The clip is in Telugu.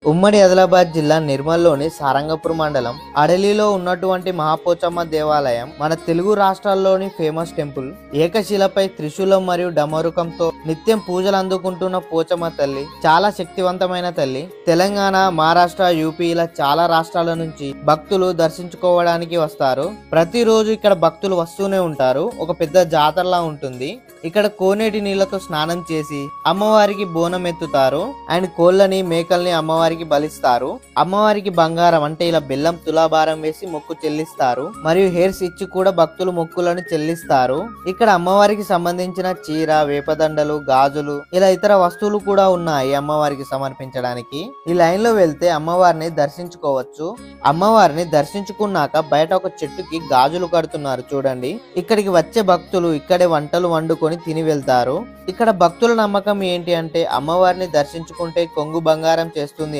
ఉమ్మడి ఆదిలాబాద్ జిల్లా నిర్మల్లోని సారంగపూర్ మండలం అడలిలో ఉన్నటువంటి మహాపోచమ్మ దేవాలయం మన తెలుగు రాష్ట్రాల్లోని ఫేమస్ టెంపుల్. ఏకశిలపై త్రిశూలం మరియు డమరుకంతో నిత్యం పూజలు అందుకుంటున్న పోచమ్మ తల్లి చాలా శక్తివంతమైన తల్లి. తెలంగాణ, మహారాష్ట్ర, యూపీ ఇలా చాలా రాష్ట్రాల నుంచి భక్తులు దర్శించుకోవడానికి వస్తారు. ప్రతిరోజు ఇక్కడ భక్తులు వస్తూనే ఉంటారు. ఒక పెద్ద జాతరలా ఉంటుంది. ఇక్కడ కోనేటి నీళ్లతో స్నానం చేసి అమ్మవారికి బోనం ఎత్తుతారు. అండ్ కోళ్ళని, మేకల్ని అమ్మవారికి బలిస్తారు. అమ్మవారికి బంగారం అంటే ఇలా బెల్లం తులాభారం వేసి మొక్కు చెల్లిస్తారు. మరియు హెయిర్స్ ఇచ్చి కూడా భక్తులు మొక్కులను చెల్లిస్తారు. ఇక్కడ అమ్మవారికి సంబంధించిన చీర, వేపదండలు, గాజులు ఇలా ఇతర వస్తువులు కూడా ఉన్నాయి అమ్మవారికి సమర్పించడానికి. ఈ లైన్ లో వెళ్తే అమ్మవారిని దర్శించుకోవచ్చు. అమ్మవారిని దర్శించుకున్నాక బయట ఒక చెట్టుకి గాజులు కడుతున్నారు చూడండి. ఇక్కడికి వచ్చే భక్తులు ఇక్కడే వంటలు వండుకొని తిని వెళ్తారు. ఇక్కడ భక్తుల నమ్మకం ఏంటి అంటే అమ్మవారిని దర్శించుకుంటే కొంగు బంగారం చేస్తుంది